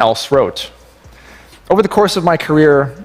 else wrote. Over the course of my career,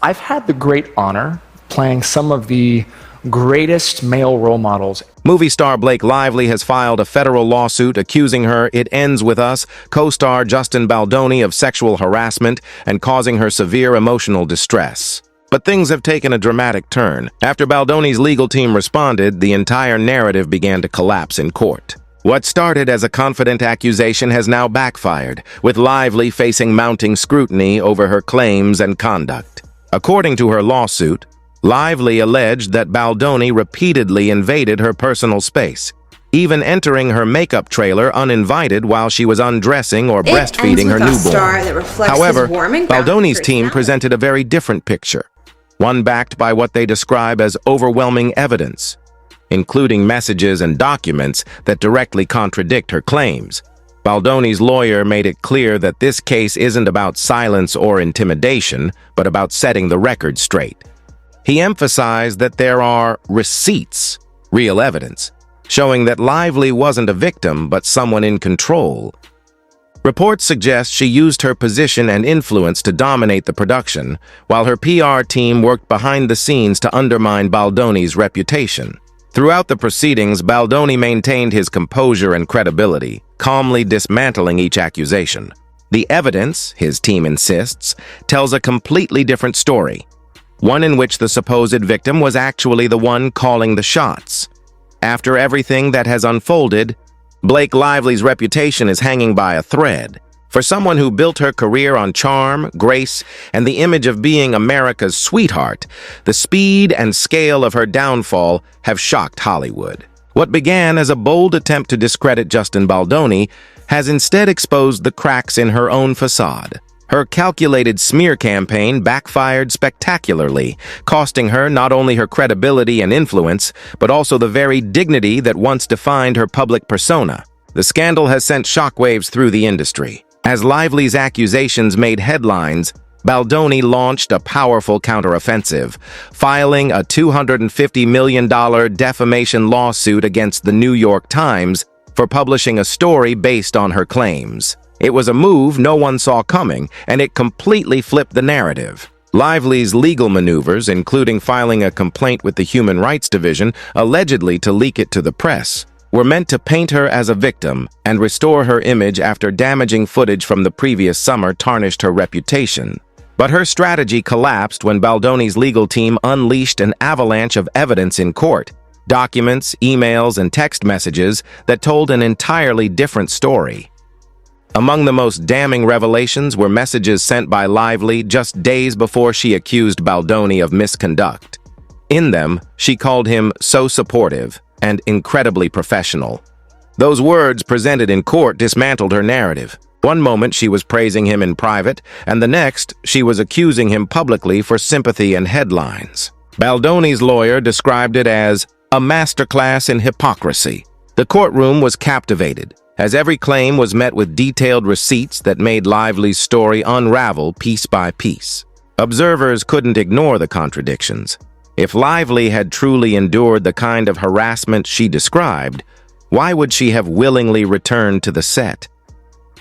I've had the great honor playing some of the greatest male role models. Movie star Blake Lively has filed a federal lawsuit accusing her It Ends With Us co-star Justin Baldoni of sexual harassment and causing her severe emotional distress. But things have taken a dramatic turn. After Baldoni's legal team responded, the entire narrative began to collapse in court. What started as a confident accusation has now backfired, with Lively facing mounting scrutiny over her claims and conduct. According to her lawsuit, Lively alleged that Baldoni repeatedly invaded her personal space, even entering her makeup trailer uninvited while she was undressing or breastfeeding her newborn. However, Baldoni's team presented a very different picture, one backed by what they describe as overwhelming evidence, including messages and documents that directly contradict her claims. Baldoni's lawyer made it clear that this case isn't about silence or intimidation, but about setting the record straight. He emphasized that there are receipts, real evidence, showing that Lively wasn't a victim but someone in control. Reports suggest she used her position and influence to dominate the production, while her PR team worked behind the scenes to undermine Baldoni's reputation. Throughout the proceedings, Baldoni maintained his composure and credibility, calmly dismantling each accusation. The evidence, his team insists, tells a completely different story, one in which the supposed victim was actually the one calling the shots. After everything that has unfolded, Blake Lively's reputation is hanging by a thread. For someone who built her career on charm, grace, and the image of being America's sweetheart, the speed and scale of her downfall have shocked Hollywood. What began as a bold attempt to discredit Justin Baldoni has instead exposed the cracks in her own facade. Her calculated smear campaign backfired spectacularly, costing her not only her credibility and influence, but also the very dignity that once defined her public persona. The scandal has sent shockwaves through the industry. As Lively's accusations made headlines, Baldoni launched a powerful counteroffensive, filing a $250 million defamation lawsuit against the New York Times for publishing a story based on her claims. It was a move no one saw coming, and it completely flipped the narrative. Lively's legal maneuvers, including filing a complaint with the Human Rights Division, allegedly to leak it to the press, were meant to paint her as a victim and restore her image after damaging footage from the previous summer tarnished her reputation. But her strategy collapsed when Baldoni's legal team unleashed an avalanche of evidence in court, documents, emails, and text messages that told an entirely different story. Among the most damning revelations were messages sent by Lively just days before she accused Baldoni of misconduct. In them, she called him so supportive and incredibly professional. Those words presented in court dismantled her narrative. One moment she was praising him in private, and the next she was accusing him publicly for sympathy and headlines. Baldoni's lawyer described it as a masterclass in hypocrisy. The courtroom was captivated, as every claim was met with detailed receipts that made Lively's story unravel piece by piece. Observers couldn't ignore the contradictions. If Lively had truly endured the kind of harassment she described, why would she have willingly returned to the set?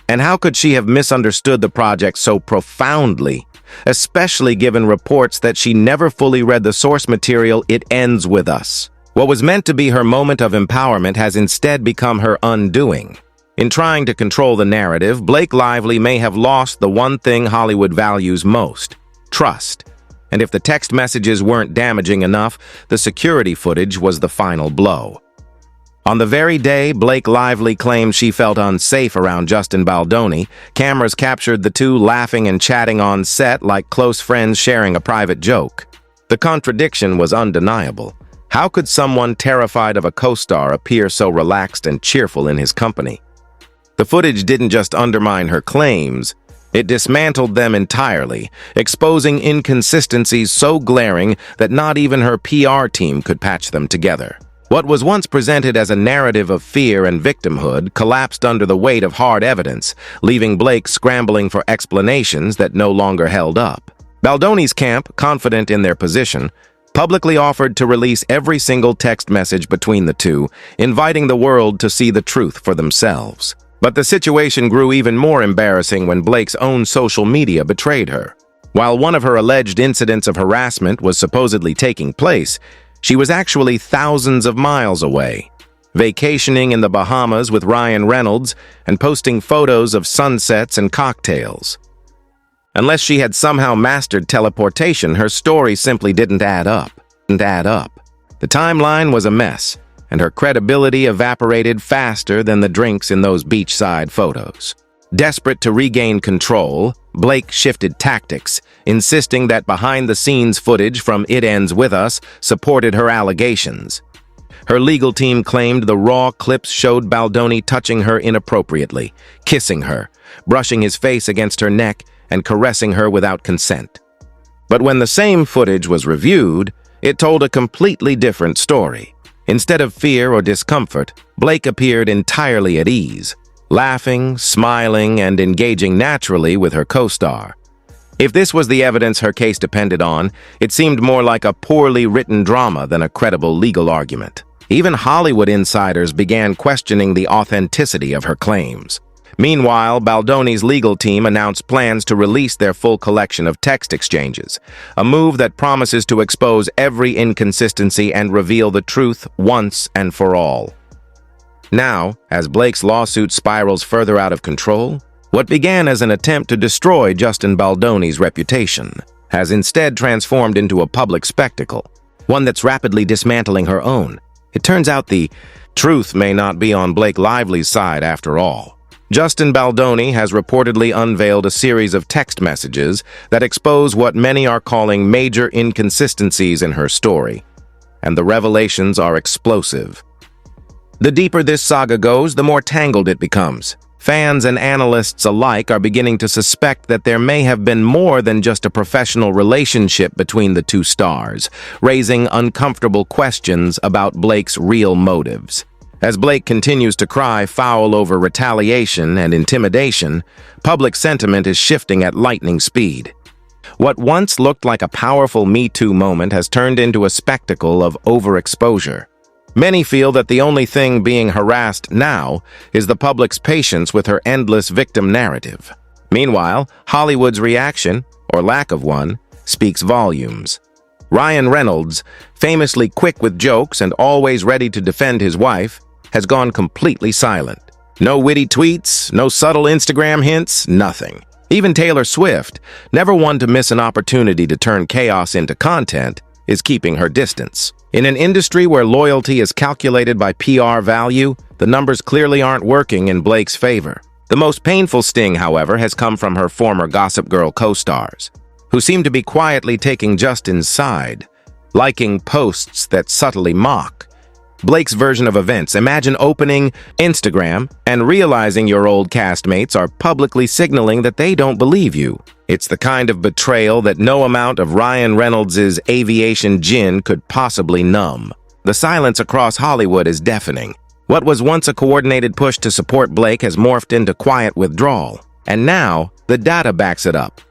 And how could she have misunderstood the project so profoundly, especially given reports that she never fully read the source material It Ends With Us? What was meant to be her moment of empowerment has instead become her undoing. In trying to control the narrative, Blake Lively may have lost the one thing Hollywood values most: trust. And if the text messages weren't damaging enough, the security footage was the final blow. On the very day Blake Lively claimed she felt unsafe around Justin Baldoni, cameras captured the two laughing and chatting on set like close friends sharing a private joke. The contradiction was undeniable. How could someone terrified of a co-star appear so relaxed and cheerful in his company? The footage didn't just undermine her claims, it dismantled them entirely, exposing inconsistencies so glaring that not even her PR team could patch them together. What was once presented as a narrative of fear and victimhood collapsed under the weight of hard evidence, leaving Blake scrambling for explanations that no longer held up. Baldoni's camp, confident in their position, publicly offered to release every single text message between the two, inviting the world to see the truth for themselves. But the situation grew even more embarrassing when Blake's own social media betrayed her. While one of her alleged incidents of harassment was supposedly taking place, she was actually thousands of miles away, vacationing in the Bahamas with Ryan Reynolds and posting photos of sunsets and cocktails. Unless she had somehow mastered teleportation, her story simply didn't add up. The timeline was a mess, and her credibility evaporated faster than the drinks in those beachside photos. Desperate to regain control, Blake shifted tactics, insisting that behind-the-scenes footage from It Ends With Us supported her allegations. Her legal team claimed the raw clips showed Baldoni touching her inappropriately, kissing her, brushing his face against her neck, and caressing her without consent. But when the same footage was reviewed, it told a completely different story. Instead of fear or discomfort, Blake appeared entirely at ease, laughing, smiling, and engaging naturally with her co-star. If this was the evidence her case depended on, it seemed more like a poorly written drama than a credible legal argument. Even Hollywood insiders began questioning the authenticity of her claims. Meanwhile, Baldoni's legal team announced plans to release their full collection of text exchanges, a move that promises to expose every inconsistency and reveal the truth once and for all. Now, as Blake's lawsuit spirals further out of control, what began as an attempt to destroy Justin Baldoni's reputation has instead transformed into a public spectacle, one that's rapidly dismantling her own. It turns out the truth may not be on Blake Lively's side after all. Justin Baldoni has reportedly unveiled a series of text messages that expose what many are calling major inconsistencies in her story, and the revelations are explosive. The deeper this saga goes, the more tangled it becomes. Fans and analysts alike are beginning to suspect that there may have been more than just a professional relationship between the two stars, raising uncomfortable questions about Blake's real motives. As Blake continues to cry foul over retaliation and intimidation, public sentiment is shifting at lightning speed. What once looked like a powerful Me Too moment has turned into a spectacle of overexposure. Many feel that the only thing being harassed now is the public's patience with her endless victim narrative. Meanwhile, Hollywood's reaction, or lack of one, speaks volumes. Ryan Reynolds, famously quick with jokes and always ready to defend his wife, has gone completely silent. No witty tweets, no subtle Instagram hints, nothing. Even Taylor Swift, never one to miss an opportunity to turn chaos into content, is keeping her distance. In an industry where loyalty is calculated by PR value, the numbers clearly aren't working in Blake's favor. The most painful sting, however, has come from her former Gossip Girl co-stars, who seem to be quietly taking Justin's side, liking posts that subtly mock Blake's version of events. Imagine opening Instagram and realizing your old castmates are publicly signaling that they don't believe you. It's the kind of betrayal that no amount of Ryan Reynolds' aviation gin could possibly numb. The silence across Hollywood is deafening. What was once a coordinated push to support Blake has morphed into quiet withdrawal. And now, the data backs it up.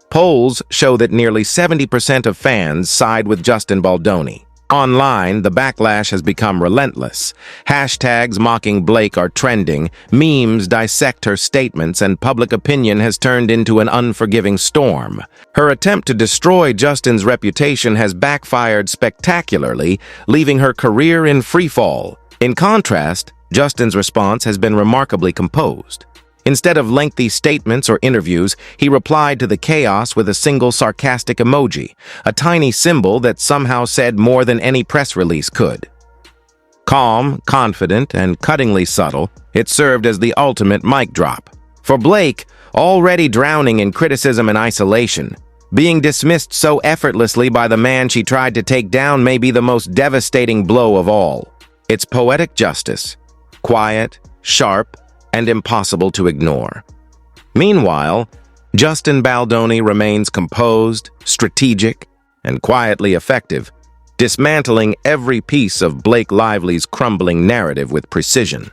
Polls show that nearly 70% of fans side with Justin Baldoni. Online, the backlash has become relentless. Hashtags mocking Blake are trending, memes dissect her statements, and public opinion has turned into an unforgiving storm. Her attempt to destroy Justin's reputation has backfired spectacularly, leaving her career in freefall. In contrast, Justin's response has been remarkably composed. Instead of lengthy statements or interviews, he replied to the chaos with a single sarcastic emoji, a tiny symbol that somehow said more than any press release could. Calm, confident, and cuttingly subtle, it served as the ultimate mic drop. For Blake, already drowning in criticism and isolation, being dismissed so effortlessly by the man she tried to take down may be the most devastating blow of all. It's poetic justice, quiet, sharp, and impossible to ignore. Meanwhile, Justin Baldoni remains composed, strategic, and quietly effective, dismantling every piece of Blake Lively's crumbling narrative with precision.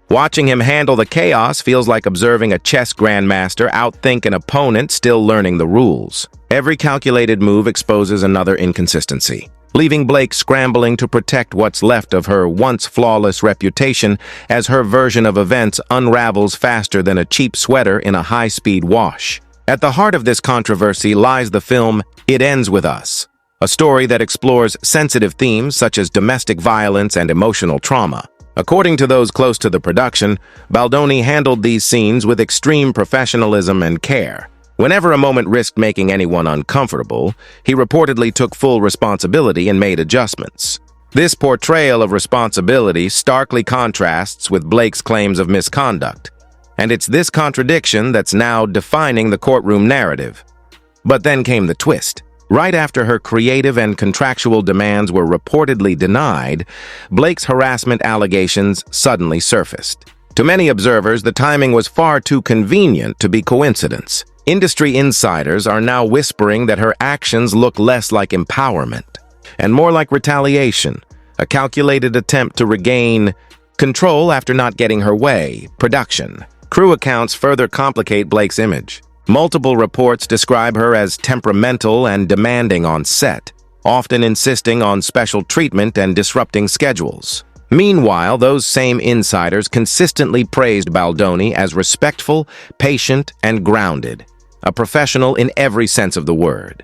Watching him handle the chaos feels like observing a chess grandmaster outthink an opponent still learning the rules. Every calculated move exposes another inconsistency. leaving Blake scrambling to protect what's left of her once flawless reputation as her version of events unravels faster than a cheap sweater in a high-speed wash. At the heart of this controversy lies the film It Ends With Us, a story that explores sensitive themes such as domestic violence and emotional trauma. According to those close to the production, Baldoni handled these scenes with extreme professionalism and care. Whenever a moment risked making anyone uncomfortable, he reportedly took full responsibility and made adjustments. This portrayal of responsibility starkly contrasts with Blake's claims of misconduct, and it's this contradiction that's now defining the courtroom narrative. But then came the twist. Right after her creative and contractual demands were reportedly denied, Blake's harassment allegations suddenly surfaced. To many observers, the timing was far too convenient to be coincidence. Industry insiders are now whispering that her actions look less like empowerment and more like retaliation, a calculated attempt to regain control after not getting her way. Production. Crew accounts further complicate Blake's image. Multiple reports describe her as temperamental and demanding on set, often insisting on special treatment and disrupting schedules. Meanwhile, those same insiders consistently praised Baldoni as respectful, patient, and grounded, a professional in every sense of the word.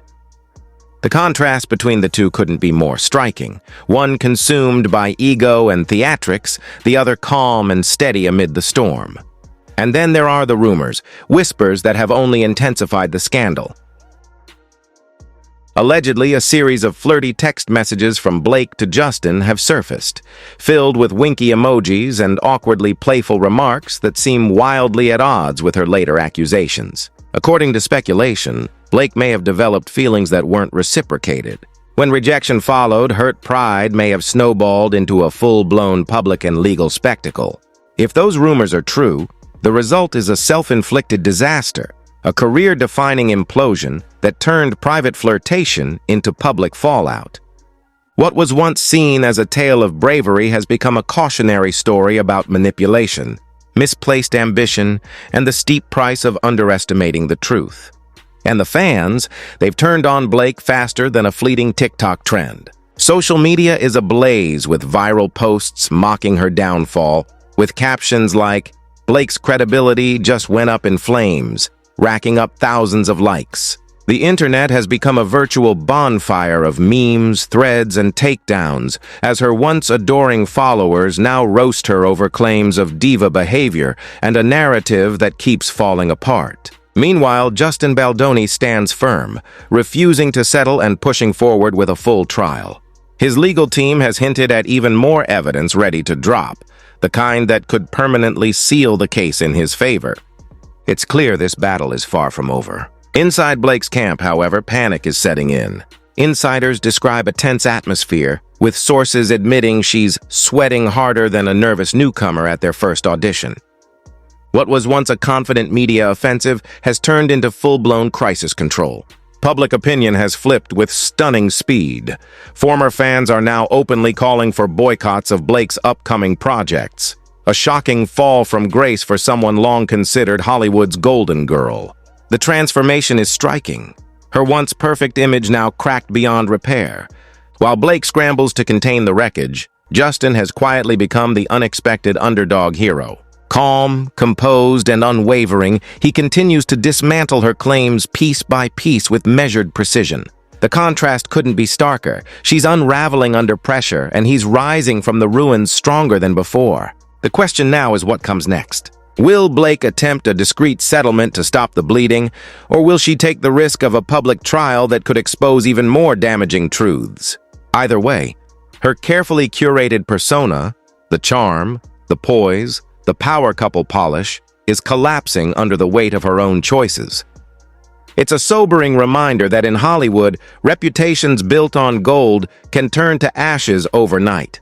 The contrast between the two couldn't be more striking, one consumed by ego and theatrics, the other calm and steady amid the storm. And then there are the rumors, whispers that have only intensified the scandal. Allegedly, a series of flirty text messages from Blake to Justin have surfaced, filled with winky emojis and awkwardly playful remarks that seem wildly at odds with her later accusations. According to speculation, Blake may have developed feelings that weren't reciprocated. When rejection followed, hurt pride may have snowballed into a full-blown public and legal spectacle. If those rumors are true, the result is a self-inflicted disaster, a career-defining implosion that turned private flirtation into public fallout. What was once seen as a tale of bravery has become a cautionary story about manipulation, misplaced ambition, and the steep price of underestimating the truth. And the fans, they've turned on Blake faster than a fleeting TikTok trend. Social media is ablaze with viral posts mocking her downfall, with captions like, "Blake's credibility just went up in flames," racking up thousands of likes. The internet has become a virtual bonfire of memes, threads, and takedowns, as her once adoring followers now roast her over claims of diva behavior and a narrative that keeps falling apart. Meanwhile, Justin Baldoni stands firm, refusing to settle and pushing forward with a full trial. His legal team has hinted at even more evidence ready to drop, the kind that could permanently seal the case in his favor. It's clear this battle is far from over. Inside Blake's camp, however, panic is setting in. Insiders describe a tense atmosphere, with sources admitting she's sweating harder than a nervous newcomer at their first audition. What was once a confident media offensive has turned into full-blown crisis control. Public opinion has flipped with stunning speed. Former fans are now openly calling for boycotts of Blake's upcoming projects. A shocking fall from grace for someone long considered Hollywood's golden girl. The transformation is striking. Her once perfect image now cracked beyond repair. While Blake scrambles to contain the wreckage, Justin has quietly become the unexpected underdog hero. Calm, composed, and unwavering, he continues to dismantle her claims piece by piece with measured precision. The contrast couldn't be starker. She's unraveling under pressure, and he's rising from the ruins stronger than before. The question now is what comes next. Will Blake attempt a discreet settlement to stop the bleeding, or will she take the risk of a public trial that could expose even more damaging truths? Either way, her carefully curated persona, the charm, the poise, the power couple polish, is collapsing under the weight of her own choices. It's a sobering reminder that in Hollywood, reputations built on gold can turn to ashes overnight.